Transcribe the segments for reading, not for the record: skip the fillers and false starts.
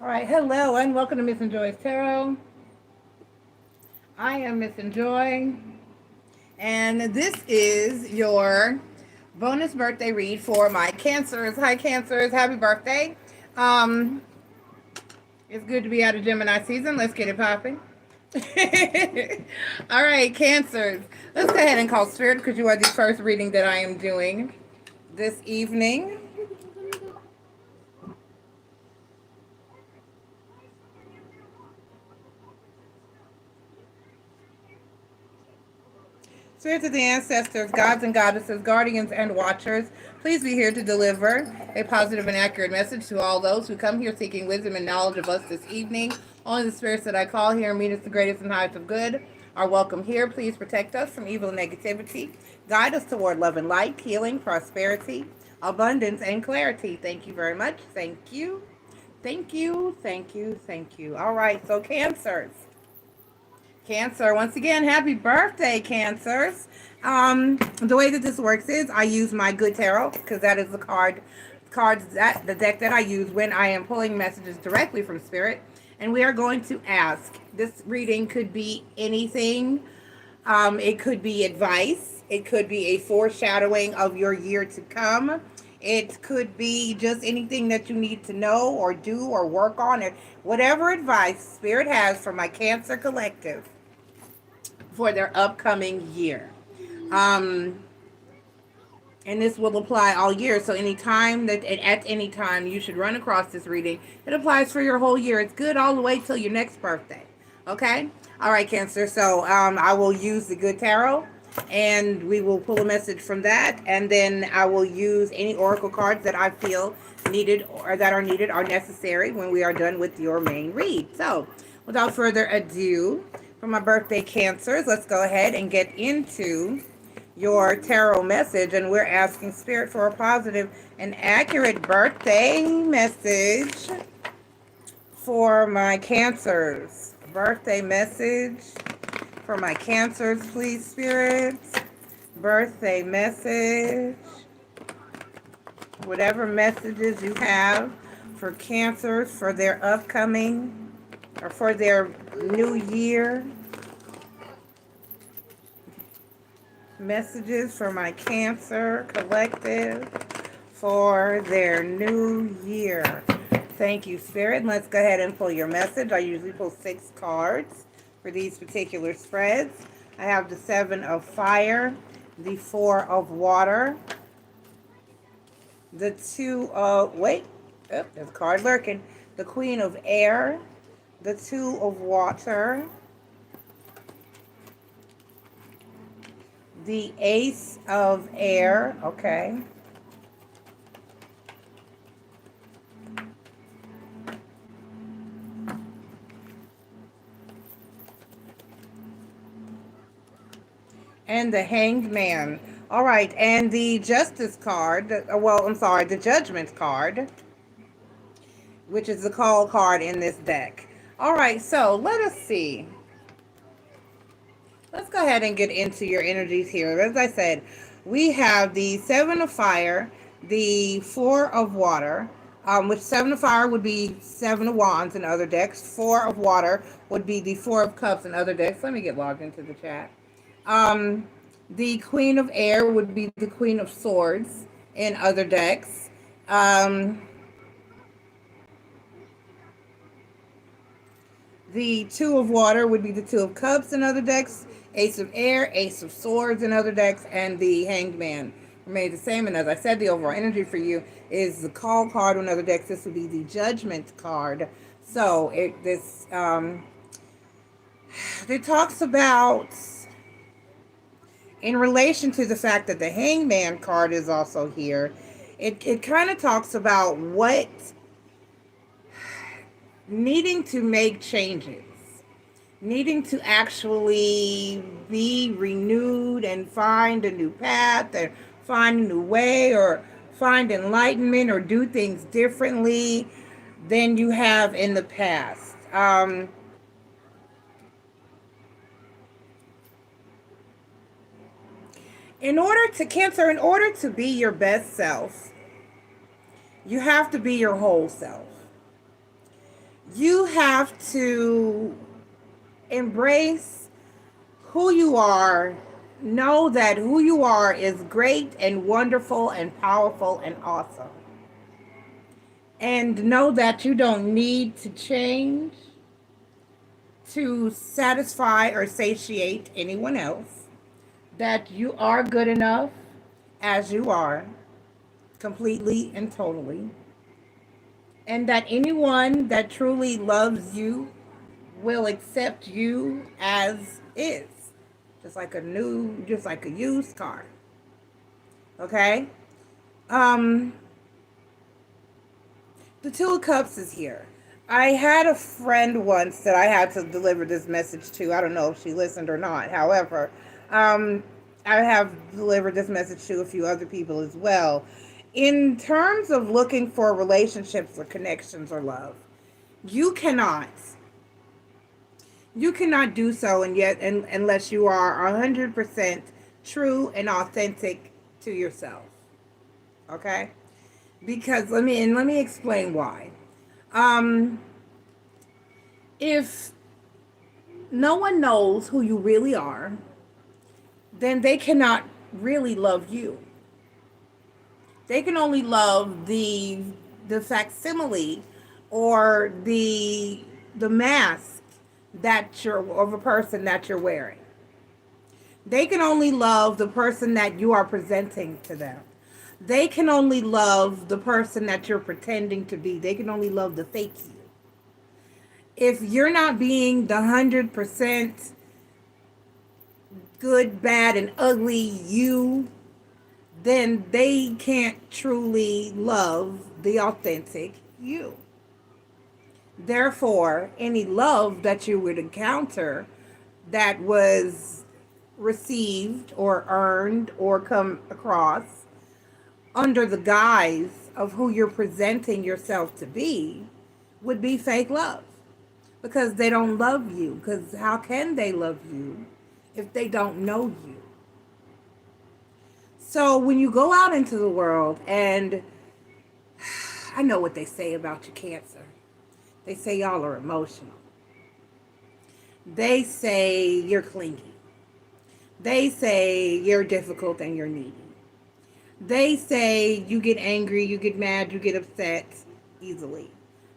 All right, hello and welcome to MissNJoy's Tarot. I am MissNJoy, and this is your bonus birthday read for my Cancers. Hi, Cancers, happy birthday! Um, it's good to be out of Gemini season. Let's get it popping. All right, Cancers. Let's go ahead and call Spirit because you are the first reading that I am doing this evening. Spirits of the ancestors, gods and goddesses, guardians and watchers, please be here to deliver a positive and accurate message to all those who come here seeking wisdom and knowledge of us this evening. Only the spirits that I call here and meet us the greatest and highest of good are welcome here. Please protect us from evil and negativity. Guide us toward love and light, healing, prosperity, abundance, and clarity. Thank you very much. Thank you. Thank you. Thank you. Thank you. All right, so Cancers. Cancer, once again, happy birthday, Cancers. The way that this works is I use my good tarot because that is the cards that the deck that I use when I am pulling messages directly from spirit. And we are going to ask. This reading could be anything. It could be advice. It could be a foreshadowing of your year to come. It could be just anything that you need to know or do or work on. It whatever advice Spirit has for my Cancer collective for their upcoming year. And this will apply all year. So anytime that at any time you should run across this reading, it applies for your whole year. It's good all the way till your next birthday. Okay? All right, Cancer. So I will use the good tarot and we will pull a message from that, and then I will use any oracle cards that I feel needed or that are needed or necessary when we are done with your main read. So without further ado, for my birthday Cancers, let's go ahead and get into your tarot message, and we're asking Spirit for a positive and accurate birthday message for my Cancers. Birthday message for my Cancers, please, Spirit. Birthday message. Whatever messages you have for Cancers for their upcoming or for their new year. Messages for my Cancer collective for their new year. Thank you, Spirit. Let's go ahead and pull your message. I usually pull 6 cards for these particular spreads. I have the 7 of Fire, the 4 of Water, the 2 of, wait, oh, there's a card lurking, the Queen of Air, the 2 of Water, the Ace of Air, okay, and the Hanged Man. All right, and the Justice card, well, I'm sorry, the Judgment card, which is the call card in this deck. All right, so let us see. Let's go ahead and get into your energies here. As I said, we have the 7 of Fire, the 4 of Water, which 7 of Fire would be 7 of Wands in other decks. 4 of Water would be the 4 of Cups in other decks. Let me get logged into the chat. The Queen of Air would be the Queen of Swords in other decks. The 2 of Water would be the 2 of Cups in other decks. Ace of Air, Ace of Swords in other decks, and the Hanged Man remains the same. And as I said, the overall energy for you is the call card in other decks. This would be the Judgment card. So it talks about, in relation to the fact that the Hangman card is also here, it kind of talks about what needing to make changes, needing to actually be renewed and find a new path and find a new way or find enlightenment or do things differently than you have in the past. In order to be your best self, you have to be your whole self. You have to embrace who you are. Know that who you are is great and wonderful and powerful and awesome. And know that you don't need to change to satisfy or satiate anyone else. That you are good enough as you are, completely and totally. And that anyone that truly loves you will accept you as is. Just like a used car. Okay? Um, the Two of Cups is here. I had a friend once that I had to deliver this message to. I don't know if she listened or not. However, um, I have delivered this message to a few other people as well. In terms of looking for relationships or connections or love, you cannot you cannot do so, unless you are 100% true and authentic to yourself. Okay? Because let me explain why. Um, if no one knows who you really are, then they cannot really love you. They can only love the facsimile or the mask that you're of a person that you're wearing. They can only love the person that you are presenting to them. They can only love the person that you're pretending to be. They can only love the fake you. If you're not being the 100% good, bad, and ugly you, then they can't truly love the authentic you. Therefore, any love that you would encounter that was received or earned or come across under the guise of who you're presenting yourself to be would be fake love, because they don't love you. Because how can they love you if they don't know you? So when you go out into the world, and I know what they say about your Cancer. They say y'all are emotional. They say you're clingy. They say you're difficult and you're needy. They say you get angry, you get mad, you get upset easily.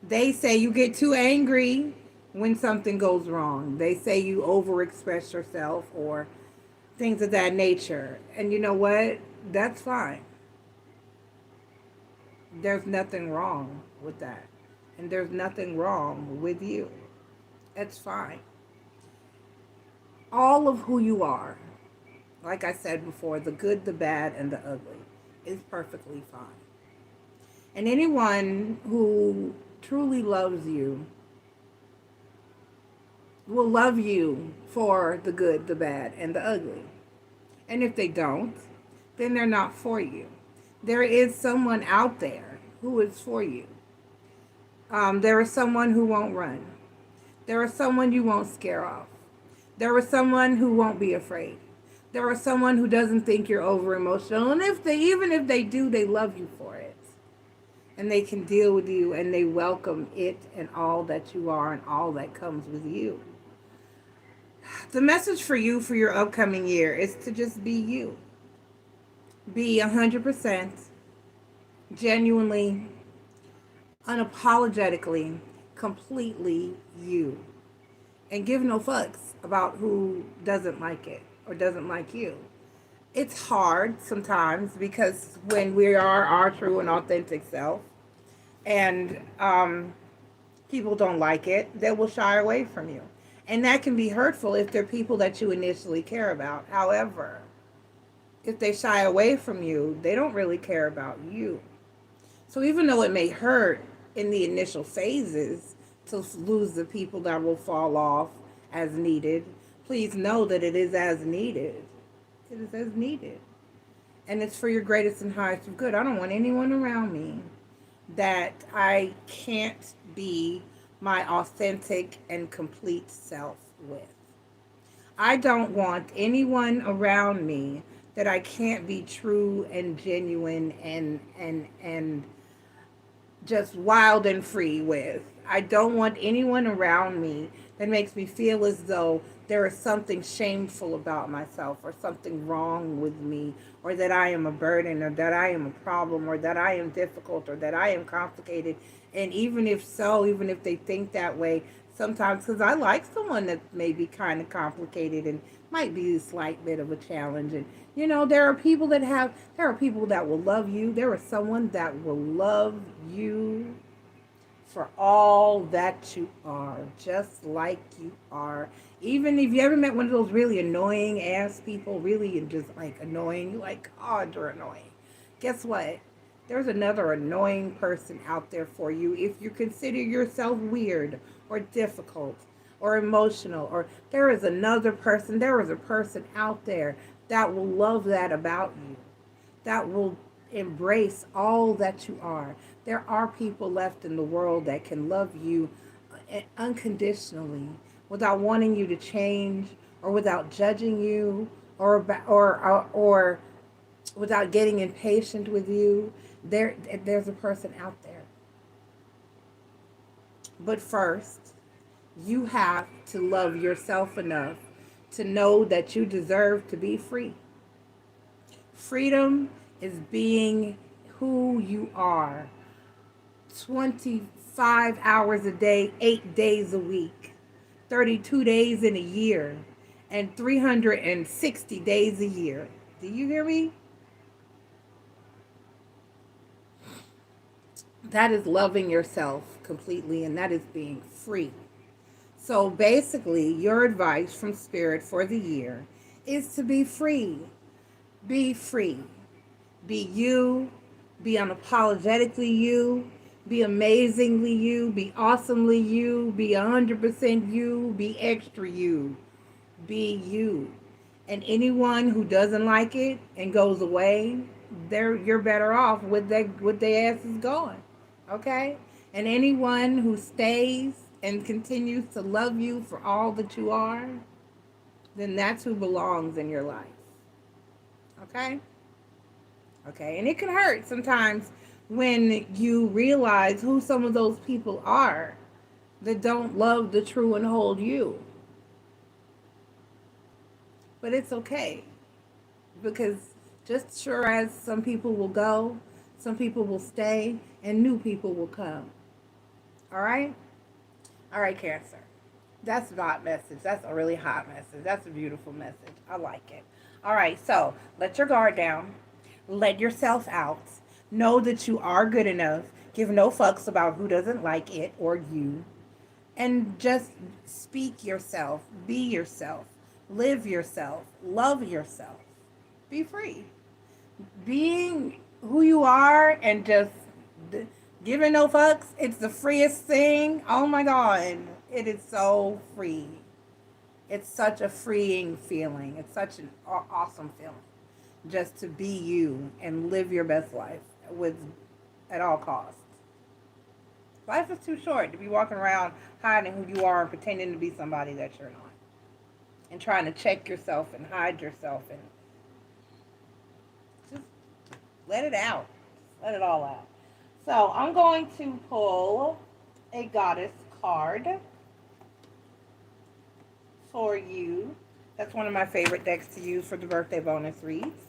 They say you get too angry when something goes wrong. They say you overexpress yourself or things of that nature. And you know what? That's fine. There's nothing wrong with that. And there's nothing wrong with you. It's fine. All of who you are, like I said before, the good, the bad, and the ugly, is perfectly fine. And anyone who truly loves you will love you for the good, the bad, and the ugly. And if they don't, then they're not for you. There is someone out there who is for you. There is someone who won't run. There is someone you won't scare off. There is someone who won't be afraid. There is someone who doesn't think you're over emotional. And even if they do, they love you for it. And they can deal with you, and they welcome it and all that you are and all that comes with you. The message for you for your upcoming year is to just be you. Be 100% genuinely, unapologetically, completely you. And give no fucks about who doesn't like it or doesn't like you. It's hard sometimes, because when we are our true and authentic self, and people don't like it, they will shy away from you. And that can be hurtful if they're people that you initially care about. However, if they shy away from you, they don't really care about you. So even though it may hurt in the initial phases to lose the people that will fall off as needed, please know that it is as needed. It is as needed. And it's for your greatest and highest of good. I don't want anyone around me that I can't be my authentic and complete self with. I don't want anyone around me that I can't be true and genuine and just wild and free with. I don't want anyone around me that makes me feel as though there is something shameful about myself or something wrong with me or that I am a burden or that I am a problem or that I am difficult or that I am complicated. And even if so, even if they think that way, sometimes because I like someone that may be kind of complicated and might be a slight bit of a challenge. And, there are people that will love you. There is someone that will love you for all that you are, just like you are. Even if you ever met one of those really annoying ass people, really just like annoying, you like, God, you're annoying. Guess what? There's another annoying person out there for you if you consider yourself weird or difficult or emotional, or there is a person out there that will love that about you, that will embrace all that you are. There are people left in the world that can love you unconditionally without wanting you to change or without judging you or without getting impatient with you. There's a person out there. But first, you have to love yourself enough to know that you deserve to be free. Freedom is being who you are 25 hours a day, 8 days a week, 32 days in a year, and 360 days a year. Do you hear me? That is loving yourself completely, and that is being free. So basically, your advice from Spirit for the year is to be free. Be free. Be you. Be unapologetically you. Be amazingly you. Be awesomely you. Be 100% you. Be extra you. Be you. And anyone who doesn't like it and goes away, you're better off with their asses going. Okay? And anyone who stays and continues to love you for all that you are, then that's who belongs in your life. Okay? Okay, and it can hurt sometimes when you realize who some of those people are that don't love the true and whole you. But it's okay, because just sure as some people will go, some people will stay, and new people will come. All right? All right, Cancer. That's a hot message. That's a really hot message. That's a beautiful message. I like it. All right, so let your guard down. Let yourself out. Know that you are good enough. Give no fucks about who doesn't like it or you. And just speak yourself. Be yourself. Live yourself. Love yourself. Be free. Being who you are and just giving no fucks, it's the freest thing. Oh my God. It is so free. It's such a freeing feeling. It's such an awesome feeling. Just to be you and live your best life at all costs. Life is too short to be walking around hiding who you are and pretending to be somebody that you're not. And trying to check yourself and hide yourself and just let it out. Let it all out. So I'm going to pull a goddess card for you. That's one of my favorite decks to use for the birthday bonus reads,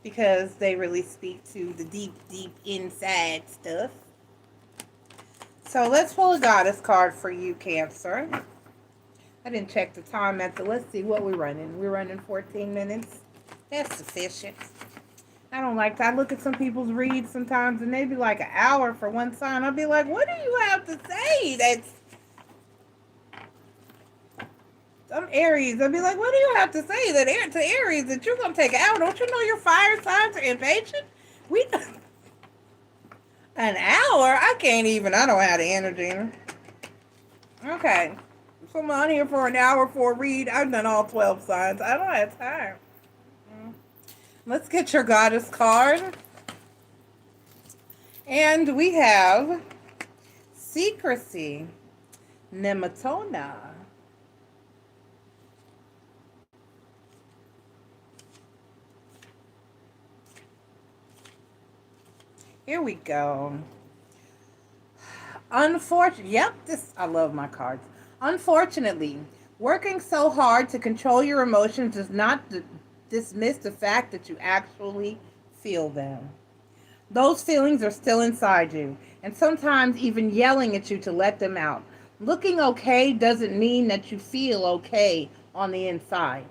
because they really speak to the deep, deep inside stuff. So let's pull a goddess card for you, Cancer. I didn't check the time let's see what we're running. We're running 14 minutes. That's sufficient. I don't like that. I look at some people's reads sometimes and they be like an hour for one sign. I'll be like, what do you have to say? That's some Aries. I'll be like, what do you have to say to Aries that you're going to take an hour? Don't you know your fire signs are impatient? An hour? I can't even. I don't have the energy. Okay. So I'm on here for an hour for a read. I've done all 12 signs. I don't have time. Let's get your goddess card. And we have Secrecy, Nematona. Here we go. I love my cards. Unfortunately, working so hard to control your emotions does not dismiss the fact that you actually feel them. Those feelings are still inside you, and sometimes even yelling at you to let them out. Looking okay doesn't mean that you feel okay on the inside.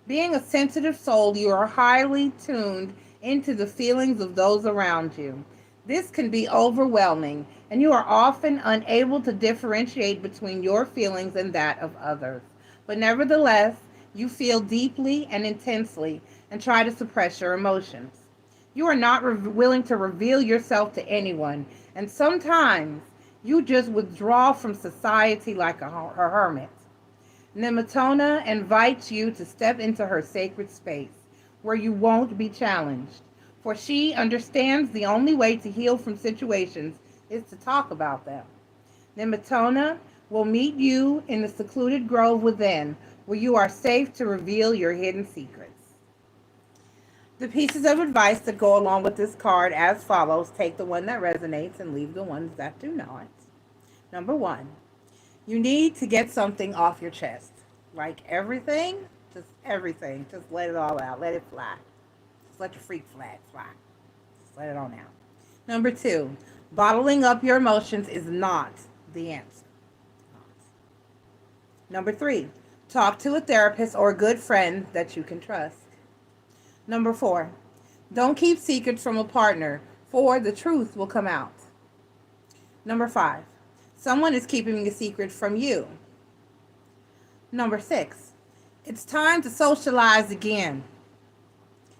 Being a sensitive soul, you are highly tuned into the feelings of those around you. This can be overwhelming, and you are often unable to differentiate between your feelings and that of others. But nevertheless, you feel deeply and intensely and try to suppress your emotions. You are not willing to reveal yourself to anyone, and sometimes you just withdraw from society like a hermit. Nematona invites you to step into her sacred space where you won't be challenged, for she understands the only way to heal from situations is to talk about them. Nematona will meet you in the secluded grove within, where you are safe to reveal your hidden secrets. The pieces of advice that go along with this card as follows. Take the one that resonates and leave the ones that do not. Number one, you need to get something off your chest. Like everything. Just let it all out. Let it fly. Just let your freak flag fly. Just let it on out. Number two, bottling up your emotions is not the answer. Number three, talk to a therapist or a good friend that you can trust. Number four, don't keep secrets from a partner, for the truth will come out. Number five, someone is keeping a secret from you. Number six, it's time to socialize again.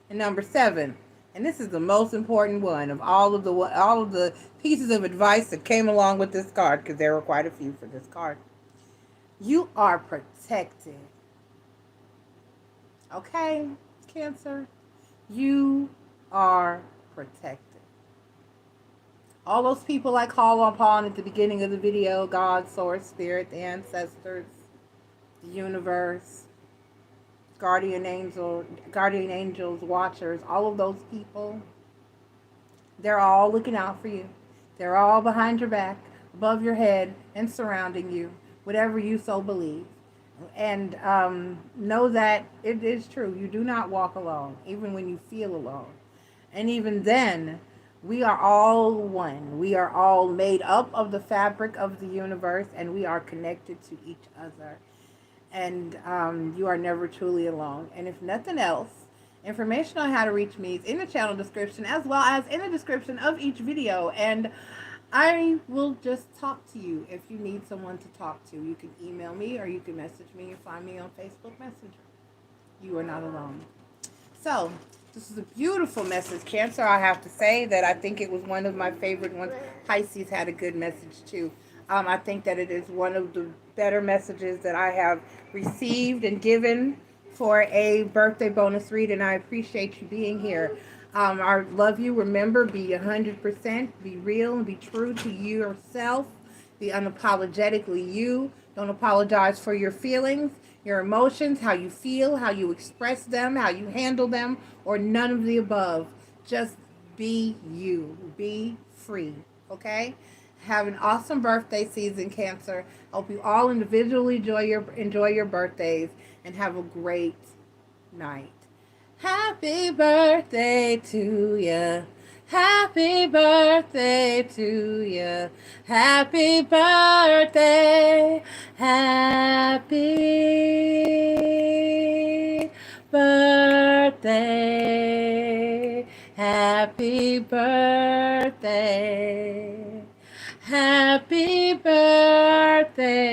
And number seven, and this is the most important one of all of the pieces of advice that came along with this card, because there were quite a few for this card. You are protected. Okay, Cancer? You are protected. All those people I call upon at the beginning of the video, God, Source, Spirit, the ancestors, the universe, guardian angels, watchers, all of those people, they're all looking out for you. They're all behind your back, above your head, and surrounding you, whatever you so believe. And know that it is true. You do not walk alone, even when you feel alone. And even then, we are all one. We are all made up of the fabric of the universe, and we are connected to each other. And you are never truly alone. And if nothing else, information on how to reach me is in the channel description, as well as in the description of each video. And I will just talk to you if you need someone to talk to. You can email me or you can message me or find me on Facebook Messenger. You are not alone. So, this is a beautiful message, Cancer. I have to say that I think it was one of my favorite ones. Pisces had a good message too. I think that it is one of the better messages that I have received and given for a birthday bonus read, and I appreciate you being here. I love you. Remember, be 100%, be real, and be true to yourself. Be unapologetically you. Don't apologize for your feelings, your emotions, how you feel, how you express them, how you handle them, or none of the above. Just be you. Be free. Okay? Have an awesome birthday season, Cancer. Hope you all individually enjoy your birthdays and have a great night. Happy birthday to ya. Happy birthday to ya. Happy birthday. Happy birthday. Happy birthday. Happy birthday.